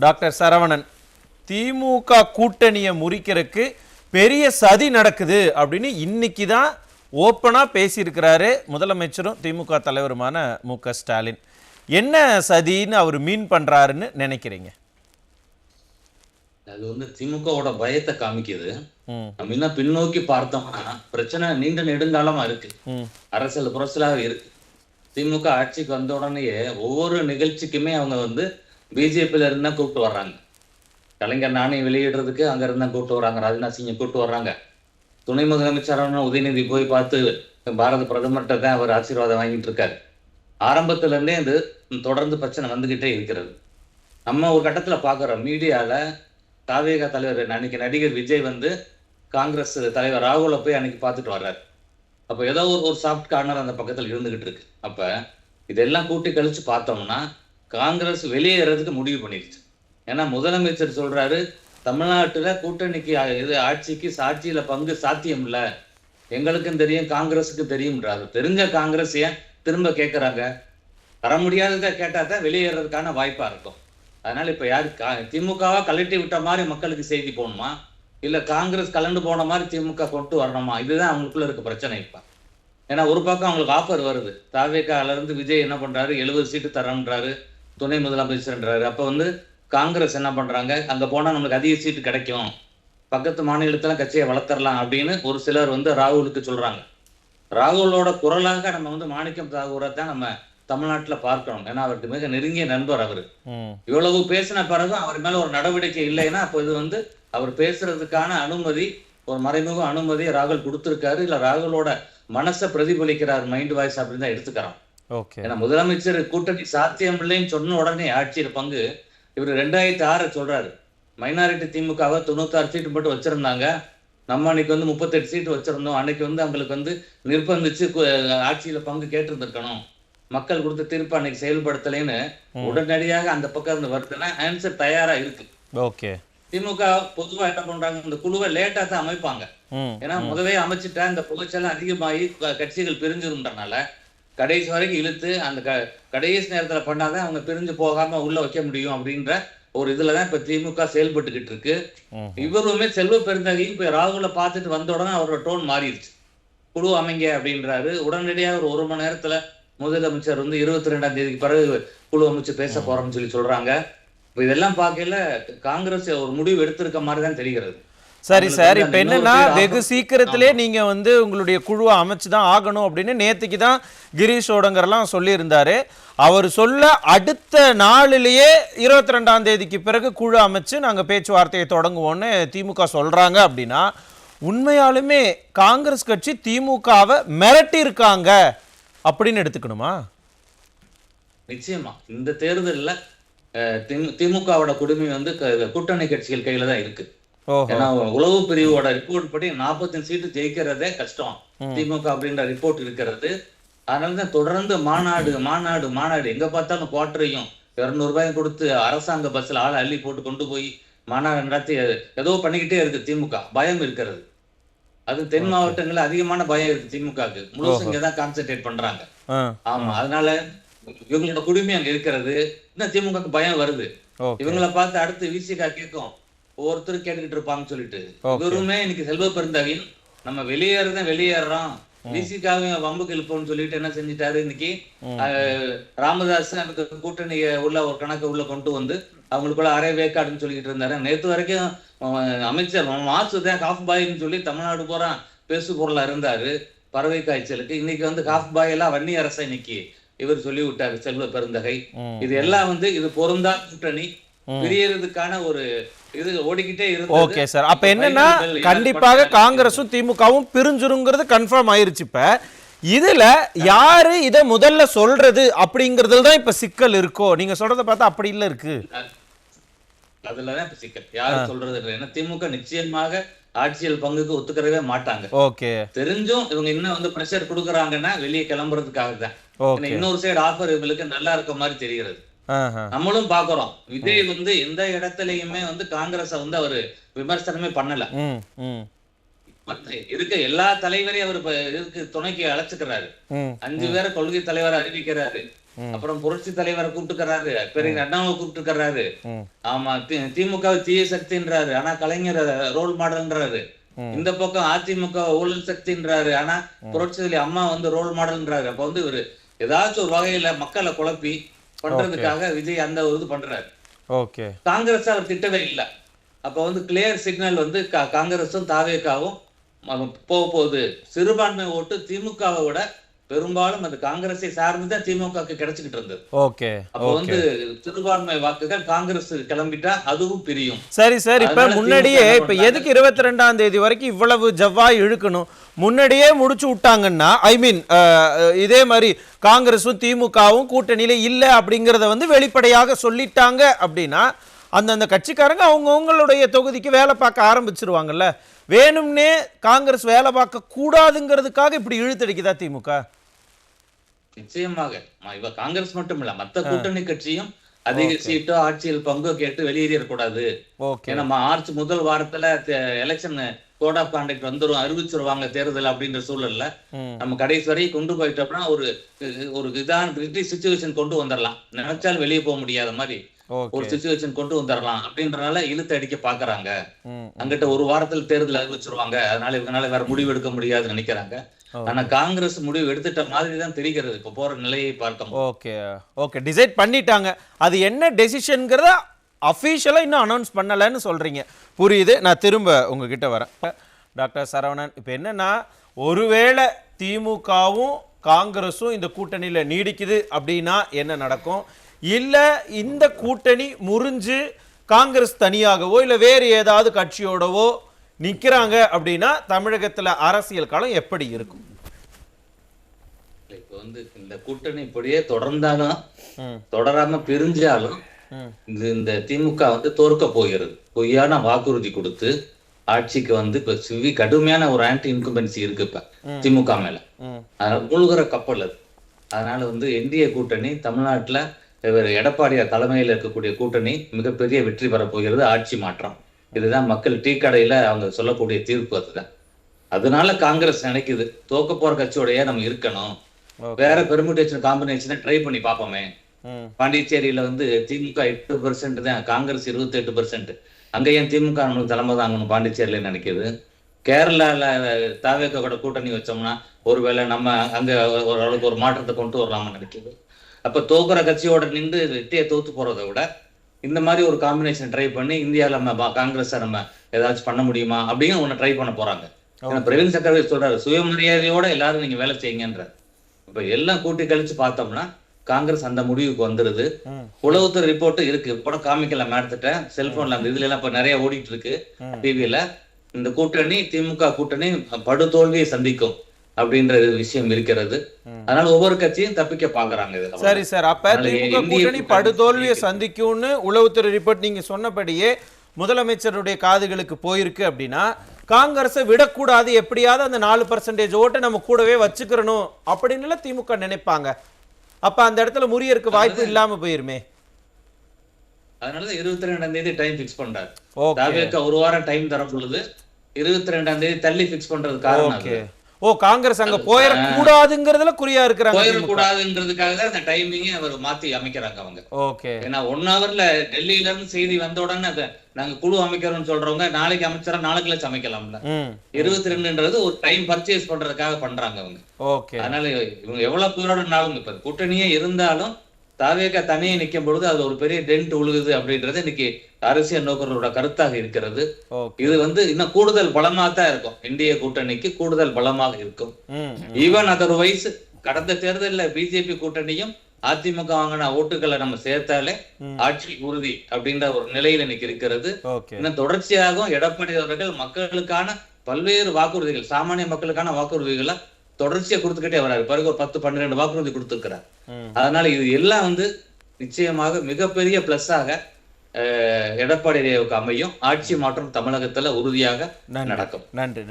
Doctor Saravanan, திமுக கூட்டணியை முறிக்கிறதுக்கு பெரிய சதி நடக்குது அப்படின்னு இன்னைக்கு தான் ஓப்பனா பேசியிருக்கிறாரு முதலமைச்சரும் திமுக தலைவருமான மு.க. ஸ்டாலின். என்ன சதின்னு அவர் மீன் பண்றாருன்னு நினைக்கிறீங்க? அது திமுகவோட பயத்தை காமிக்குது. நம்ம இன்னும் பின்னோக்கி பார்த்தோம்னா பிரச்சனை நீண்ட நெடுங்காலமா இருக்கு, அரசியல் புரசலாக இருக்கு. திமுக ஆட்சிக்கு வந்த உடனேயே ஒவ்வொரு நிகழ்ச்சிக்குமே அவங்க பிஜேபியில இருந்தா கூப்பிட்டு வர்றாங்க. கலைஞர் நாணயம் வெளியிடுறதுக்கு அங்க இருந்தா கூப்பிட்டு வர்றாங்க, ராஜ்நாத் சிங்கை கூப்பிட்டு வர்றாங்க. துணை முதலமைச்சரான உதயநிதி போய் பார்த்து பாரத பிரதமர்கிட்ட தான் அவர் ஆசீர்வாதம் வாங்கிட்டு இருக்காரு. ஆரம்பத்துல இருந்தே இது தொடர்ந்து பிரச்சனை வந்துகிட்டே இருக்கிறது. நம்ம ஒரு கட்டத்துல பாக்குறோம், மீடியால தாவேகா தலைவர் அன்னைக்கு நடிகர் விஜய் காங்கிரஸ் தலைவர் ராகுலை போய் அன்னைக்கு பார்த்துட்டு வர்றாரு. அப்போ ஏதோ ஒரு சாஃப்ட் கார்னர் அந்த பக்கத்தில் இருந்துகிட்டு இருக்கு. அப்ப இதெல்லாம் கூட்டி கழிச்சு பார்த்தோம்னா காங்கிரஸ் வெளியேறதுக்கு முடிவு பண்ணிருச்சு. ஏன்னா முதலமைச்சர் சொல்றாரு, தமிழ்நாட்டுல கூட்டணிக்கு ஆட்சிக்கு சாட்சியில பங்கு சாத்தியம் இல்ல, எங்களுக்கும் தெரியும் காங்கிரஸுக்கும் தெரியும்ன்றாரு. தெரிஞ்ச காங்கிரஸ் ஏன் திரும்ப கேட்கறாங்க? தர முடியாததை கேட்டா தான் வெளியேறதுக்கான வாய்ப்பா இருக்கும். அதனால இப்ப யாரு திமுகவா கலட்டி விட்ட மாதிரி மக்களுக்கு செய்தி போகணுமா, இல்ல காங்கிரஸ் கலண்டு போன மாதிரி திமுக கொண்டு வரணுமா? இதுதான் அவங்களுக்குள்ள இருக்க பிரச்சனை இப்ப. ஏன்னா ஒரு பக்கம் அவங்களுக்கு ஆஃபர் வருது, தாவேகால இருந்து விஜய் என்ன பண்றாரு, 70 சீட்டு தரன்றாரு, துணை முதலமைச்சர்ன்றாரு. அப்ப காங்கிரஸ் என்ன பண்றாங்க, அங்க போனா நம்மளுக்கு அதிக சீட்டு கிடைக்கும், பக்கத்து மாநிலத்துல கட்சியை வளர்த்தரலாம் அப்படின்னு ஒரு சிலர் ராகுலுக்கு சொல்றாங்க. ராகுலோட குரலாக நம்ம மாணிக்கம் தாகூரை தான் நம்ம தமிழ்நாட்டுல பார்க்கணும். ஏன்னா அவருக்கு மிக நெருங்கிய நண்பர் அவரு. இவ்வளவு பேசின பிறகு அவர் மேல ஒரு நடவடிக்கை இல்லைன்னா அப்போ இது அவர் பேசுறதுக்கான அனுமதி, ஒரு மறைமுக அனுமதி ராகுல் கொடுத்திருக்காரு, இல்ல ராகுலோட மனசை பிரதிபலிக்கிறார், மைண்ட் வாய்ஸ் அப்படின்னு தான் எடுத்துக்கிறான். ஏன்னா முதலமைச்சர் கூட்டணி சாத்தியம் இல்லைன்னு சொன்ன உடனே ஆட்சியர் பங்கு இவர் 2006 சொல்றாரு. மைனாரிட்டி திமுகவை 96 சீட்டு மட்டும் வச்சிருந்தாங்க, நம்ம அன்னைக்கு 38 சீட்டு வச்சிருந்தோம். அன்னைக்கு அவங்களுக்கு நிர்பந்திச்சு ஆட்சியில பங்கு கேட்டிருந்திருக்கணும், மக்கள் கொடுத்த தீர்ப்பு அன்னைக்கு செயல்படுத்தலைன்னு உடனடியாக அந்த பக்கம் இருந்து வருதுன்னா ஆன்சர் தயாரா இருக்கு. ஓகே, திமுக பொதுவா என்ன பண்றாங்க, இந்த குழுவை லேட்டா தான் அமைப்பாங்க. ஏன்னா முதவே அமைச்சுட்டா இந்த புகைச்சலாம் அதிகமாகி கட்சிகள் பிரிஞ்சிருந்தனால கடைசி வரைக்கும் இழுத்து அந்த கடைசி நேரத்துல பண்ணாதான் அவங்க பிரிஞ்சு போகாம உள்ள வைக்க முடியும் அப்படின்ற ஒரு இதுலதான் இப்ப திமுக செயல்பட்டுக்கிட்டு இருக்கு. இவருமே செல்வ பெருந்தகையும் இப்ப ராகுலை பார்த்துட்டு வந்த உடனே அவரோட டோன் மாறிடுச்சு. குழு அமைங்க அப்படின்றாரு. உடனடியாக ஒரு மணி நேரத்துல முதலமைச்சர் 22ஆம் தேதிக்கு பிறகு குழு அமைச்சு பேச போறோம்னு சொல்றாங்க. இப்ப இதெல்லாம் பார்க்கல காங்கிரஸ் ஒரு முடிவு எடுத்திருக்க மாதிரி தான் தெரிகிறது. சரி சார், இப்ப என்னன்னா வெகு சீக்கிரத்திலே நீங்க உங்களுடைய குழுவை அமைச்சுதான் ஆகணும் அப்படின்னு நேத்துக்கு தான் கிரீஷ் ஓடங்கர்லாம் சொல்லியிருந்தாரு. அவர் சொல்ல அடுத்த நாளிலேயே 22ஆம் தேதிக்கு பிறகு குழு அமைச்சு நாங்க பேச்சுவார்த்தையை தொடங்குவோம்னு திமுக சொல்றாங்க. அப்படின்னா உண்மையாலுமே காங்கிரஸ் கட்சி திமுகவை மிரட்டி இருக்காங்க அப்படின்னு எடுத்துக்கணுமா? நிச்சயமா இந்த தேர்தல்ல திமுகவோட குடுமை கூட்டணி கட்சிகள் கையில தான் இருக்கு. ஏன்னா உளவு பிரிவோட ரிப்போர்ட் படி 45 சீட்டு ஜெயிக்கிறதே கஷ்டம் திமுக அப்படின்ற ரிப்போர்ட் இருக்கிறது. அதனாலதான் தொடர்ந்து மாநாடு மாநாடு மாநாடு எங்க பார்த்தாலும் குவார்டரையும் 200 ரூபாயும் கொடுத்து அரசாங்க பஸ்ல ஆளை அள்ளி போட்டு கொண்டு போய் மாநாடு நடத்தி ஏதோ பண்ணிக்கிட்டே இருக்கு. திமுக பயம் இருக்கிறது. அது தென் மாவட்டங்கள்ல அதிகமான பயம் இருக்கு திமுகவுக்கு. முழுசு இங்கதான் கான்சென்ட்ரேட் பண்றாங்க. ஆமா, அதனால இவங்களோட குடுமை அங்க இருக்கிறது. இன்னும் திமுகக்கு பயம் வருது. இவங்களை பார்த்து அடுத்து விசிகா கேட்கும், ஒவ்வொருத்தரும் கேட்டுக்கிட்டு இருப்பாங்கன்னு சொல்லிட்டு இவருமே இன்னைக்கு செல்வ பெருந்தகையும் நம்ம வெளியேறோம் விசிகாவையும் வம்புக்கு இழுப்போம்னு சொல்லிட்டு என்ன செஞ்சிட்டாரு, இன்னைக்கு ராமதாஸ் கூட்டணிய உள்ள ஒரு கணக்கு உள்ள கொண்டு அவங்களுக்குள்ள அரை வேக்காடுன்னு சொல்லிட்டு இருந்தாரு. நேற்று வரைக்கும் அமைச்சர் மாசுதான் காஃப் பாய்ன்னு சொல்லி தமிழ்நாடு பூரா பேசு பொருளா இருந்தாரு பறவை காய்ச்சலுக்கு. இன்னைக்கு காஃப் பாய் எல்லாம் வன்னி அரசை இன்னைக்கு இவர் சொல்லி விட்டாரு செல்வ பெருந்தகை. இது எல்லாம் இது பொருந்தா கூட்டணி பிரியறதுக்கான ஒரு இது ஓடிக்கிட்டே இருக்கு. ஓகே சார், அப்ப என்னன்னா கண்டிப்பாக காங்கிரஸும் திமுகவும் பிரிஞ்சிருங்கிறது கன்ஃபார்ம் ஆயிருச்சு. இப்ப இதுல யாரு இத முதல்ல சொல்றது அப்படிங்கறதுல தான் இப்ப சிக்கல் இருக்கோ? நீங்க சொல்றத பார்த்தா அப்படி இல்ல இருக்கு. அதுலதான் இப்ப சிக்கல், யாரு சொல்றது. ஏன்னா திமுக நிச்சயமாக ஆட்சியல் பங்குக்கு ஒத்துக்கிறவே மாட்டாங்க. ஓகே, தெரிஞ்சும் இவங்க இன்னும் பிரஷர் கொடுக்குறாங்கன்னா வெளியே கிளம்புறதுக்காக தான். இன்னொரு சைடு ஆஃபர் இவங்களுக்கு நல்லா இருக்க மாதிரி தெரிகிறது. நம்மளும் பாக்குறோம், விஜய் எந்த இடத்துலயுமே காங்கிரஸ அவரு விமர்சனமே பண்ணல. இருக்க எல்லா தலைவரையும் அவர் இதுக்கு துணைக்கு அழைச்சுக்கிறாரு. 5 பேரை கொள்கை தலைவர் அறிவிக்கிறாரு. அப்புறம் புரட்சி தலைவரை கூப்பிட்டுக்கிறாரு, பெரிய அண்ணாவை கூப்பிட்டுக்கிறாரு. ஆமா, திமுக தீய சக்தின்றாரு, ஆனா கலைஞர் ரோல் மாடல்ன்றாரு. இந்த பக்கம் அதிமுக ஊழல் சக்தின்றாரு, ஆனா புரட்சி தலைவி அம்மா வந்து ரோல் மாடல்ன்றாரு. அப்ப வந்து இவரு ஏதாச்சும் ஒரு வகையில மக்களை குழப்பி பண்றதுக்காக விஜய் அந்த ஒரு இது பண்றாரு. காங்கிரஸ் அவர் திட்டவே இல்லை. அப்ப வந்து கிளியர் சிக்னல் வந்து காங்கிரஸும் தாவேகாவும் போக போகுது. சிறுபான்மை ஓட்டு திமுகவை விட பெரும்பாலும் அது காங்கிரஸை சார்ந்துதான் திமுக கிடைச்சுக்கிட்டு இருந்தது. அப்ப வந்து சிறுபான்மை வாக்குகள் காங்கிரஸ் கிளம்பிட்டா அதுவும் பிரியும். சரி சார், இப்ப முன்னாடியே இப்ப எதுக்கு 22ஆம் தேதி வரைக்கும் இவ்வளவு ஜவ்வாய் இழுக்கணும்? முன்னாடியே முடிச்சு விட்டாங்கன்னா, ஐ மீன் இதே மாதிரி காங்கிரஸும் திமுகவும் கூட்டணியில இல்ல அப்படிங்கறத வந்து வெளிப்படையாக சொல்லிட்டாங்க அப்படின்னா அந்தந்த கட்சிக்காரங்க அவங்களுடைய தொகுதிக்கு வேலை பார்க்க ஆரம்பிச்சிருவாங்கல்ல. வேணும்னே காங்கிரஸ் வேலை பார்க்க கூடாதுங்கிறதுக்காக இப்படி இழுத்தடிக்குதா திமுக? நிச்சயமாக இவ காங்கிரஸ் மட்டும் இல்ல, மத்த கூட்டணி கட்சியும் அதிக சீட்டோ ஆட்சியில் பங்கோ கேட்டு வெளியேறக்கூடாது. ஏன்னா மார்ச் முதல் வாரத்துல எலெக்ஷன் கோட் ஆஃப் கான்டக்ட் வந்துரும், அறிவிச்சிருவாங்க தேர்தல் அப்படின்ற சூழல்ல நம்ம கடைசி வரை கொண்டு போயிட்டோம்னா ஒரு இதான் சிச்சுவேஷன் கொண்டு வந்துடலாம். நினைச்சாலும் வெளியே போக முடியாத மாதிரி ஒரு சிச்சுவேஷன் கொண்டு வந்துடலாம் அப்படின்றனால இழுத்து அடிக்க பாக்குறாங்க. அங்கிட்ட ஒரு வாரத்துல தேர்தல் அறிவிச்சிருவாங்க, அதனால இவங்களால வேற முடிவு எடுக்க முடியாதுன்னு நினைக்கிறாங்க. ஆனா காங்கிரஸ் முடிவு எடுத்துட்ட மாதிரி தான் தெரிகிறது இப்ப போற நிலையை பார்க்கும். டிசைட் பண்ணிட்டாங்க. அது என்ன டெசிஷன்ங்கிறத அஃபீஷியலா இன்னும் அனௌன்ஸ் பண்ணலன்னு சொல்றீங்க. புரியுது. நான் திரும்ப உங்ககிட்ட வரேன். டாக்டர் சரவணன், இப்ப என்னன்னா, ஒருவேளை திமுகவும் காங்கிரஸும் இந்த கூட்டணியில நீடிக்குது அப்படின்னா என்ன நடக்கும்? இல்ல இந்த கூட்டணி முறிஞ்சு காங்கிரஸ் தனியாகவோ இல்ல வேறு ஏதாவது கட்சியோடவோ நிக்கிறாங்க அப்படின்னா தமிழகத்துல அரசியல் காலம் எப்படி இருக்கும்? இப்ப வந்து இந்த கூட்டணி இப்படியே தொடர்ந்தாலும் தொடராம பிரிஞ்சாலும் இந்த திமுக வந்து தோற்க போகிறது. பொய்யான வாக்குறுதி கொடுத்து ஆட்சிக்கு வந்து இப்ப கடுமையான ஒரு ஆன்டி இன்கும்பன்சி இருக்கு இப்ப திமுக மேல. அதனால முழுகிற கப்பல் அது. அதனால வந்து என்டிஏ கூட்டணி தமிழ்நாட்டுல இவர் எடப்பாடியார் தலைமையில் இருக்கக்கூடிய கூட்டணி மிகப்பெரிய வெற்றி பெற போகிறது. ஆட்சி மாற்றம், இதுதான் மக்கள் டீ கடையில அவங்க சொல்லக்கூடிய தீர்ப்பு. அதுதான். அதனால காங்கிரஸ் நினைக்குது தோக்க போற கட்சியோடய நம்ம இருக்கணும், வேற பெர்முடேஷன் காம்பினேஷனை ட்ரை பண்ணி பார்ப்போமே. பாண்டிச்சேரியில வந்து திமுக 8% தான், காங்கிரஸ் 28%. அங்க ஏன் திமுக நம்மளுக்கு தலைமை தாங்கணும் பாண்டிச்சேரியில நினைக்குது. கேரளால தாவேக கூட கூட்டணி வச்சோம்னா ஒருவேளை நம்ம அங்க ஓரளவுக்கு ஒரு மாற்றத்தை கொண்டு வரலாம்னு நினைக்குது. அப்ப தோக்குற கட்சியோட நின்று வெற்றியை தோத்து போறதை விட இந்த மாதிரி ஒரு காம்பினேஷன் ட்ரை பண்ணி இந்தியாவில் நம்ம காங்கிரஸை நம்ம ஏதாச்சும் பண்ண முடியுமா அப்படின்னு ஒண்ணு ட்ரை பண்ண போறாங்க. ஏன்னா பிரவீன் சக்கரவர்த்தி சொல்றாரு, சுயமரியாதையோட எல்லாரும் நீங்க வேலை செய்யுங்கன்ற. இப்ப எல்லாம் கூட்டி கழிச்சு பார்த்தோம்னா காங்கிரஸ் அந்த முடிவுக்கு வந்துருது. உளவுத்துறை ரிப்போர்ட் இருக்கு, கூட காமிக்கலாம் எடுத்துட்டேன் செல்போன்ல. அந்த இதுல எல்லாம் இப்ப நிறைய ஓடிட்டு இருக்கு டிவியில. இந்த கூட்டணி திமுக கூட்டணி படுதோல்வியை சந்திக்கும் அப்படின்ற விஷயம் இருக்கிறது. அதனால ஒவ்வொரு கட்சியும் தப்பிக்க பாக்குறாங்க. சரி சார், அப்ப திமுக கூட்டணி படுதோல்வியை சந்திக்கும்னு உளவுத்துறை ரிப்போர்ட் நீங்க சொன்னபடியே முதலமைச்சருடைய காதுகளுக்கு போயிருக்கு அப்படின்னா காங்கிரஸை விடக்கூடாது, எப்படியாவது அந்த 4% ஓட்டை நம்ம கூடவே வச்சுக்கிறணும் அப்படின்னு திமுக நினைப்பாங்க. அப்ப அந்த இடத்துல முறியருக்கு வாய்ப்பு இல்லாம போயிருமே. அதனாலதான் 22ஆம் தேதி டைம் பிக்ஸ் பண்றாரு. ஒரு வாரம் டைம் தர பொழுது 22ஆம் தேதி தள்ளி பிக்ஸ் பண்றது காரணம். காங்கிரஸ் அங்க போயிட கூடாதுங்கிறதுல குறியா இருக்கிறாங்க. போயிடக்கூடாதுங்கிறதுக்காக தான் அந்த டைமிங் அவர் மாத்தி அமைக்கிறாங்க அவங்க. ஏன்னா 1 ஹவர்ல டெல்லியில இருந்து செய்தி வந்த உடனே நாங்க குழு அமைக்கிறோம்னு சொல்றவங்க நாளைக்கு அமைச்சரா நாளைக்குள்ள சமைக்கலாம்ல. 22ன்றது ஒரு டைம் பர்ச்சேஸ் பண்றதுக்காக பண்றாங்க அவங்க. அதனால இவங்க எவ்வளவு பேரோடனாலும் இப்ப கூட்டணியே இருந்தாலும் தாவேக தனியே நிற்கும் பொழுது அது ஒரு பெரிய டென்ட் உழுகுது அப்படின்றது இன்னைக்கு அரசியல் நோக்கர்களோட கருத்தாக இருக்கிறது. இது வந்து இன்னும் கூடுதல் பலமா தான் இருக்கும், இந்திய கூட்டணிக்கு கூடுதல் பலமாக இருக்கும். ஈவன் அதர்வைஸ் கடந்த தேர்தலில் பிஜேபி கூட்டணியும் அதிமுக வாங்கின ஓட்டுகளை நம்ம சேர்த்தாலே ஆட்சி உறுதி அப்படின்ற ஒரு நிலையில இன்னைக்கு இருக்கிறது. இன்னும் தொடர்ச்சியாகவும் எடப்பாடி அவர்கள் மக்களுக்கான பல்வேறு வாக்குறுதிகள், சாமானிய மக்களுக்கான வாக்குறுதிகளை தொடர்ச்சியா கொடுத்துக்கிட்டே வராரு. பிறகு ஒரு 10-12 வாக்குறுதி கொடுத்துருக்கிறார். அதனால இது எல்லாம் வந்து நிச்சயமாக மிகப்பெரிய பிளஸ்ஸாக எடப்பாடி அமையும். ஆட்சி மாற்றம் தமிழகத்துல உறுதியாக நடக்கும். நன்றி.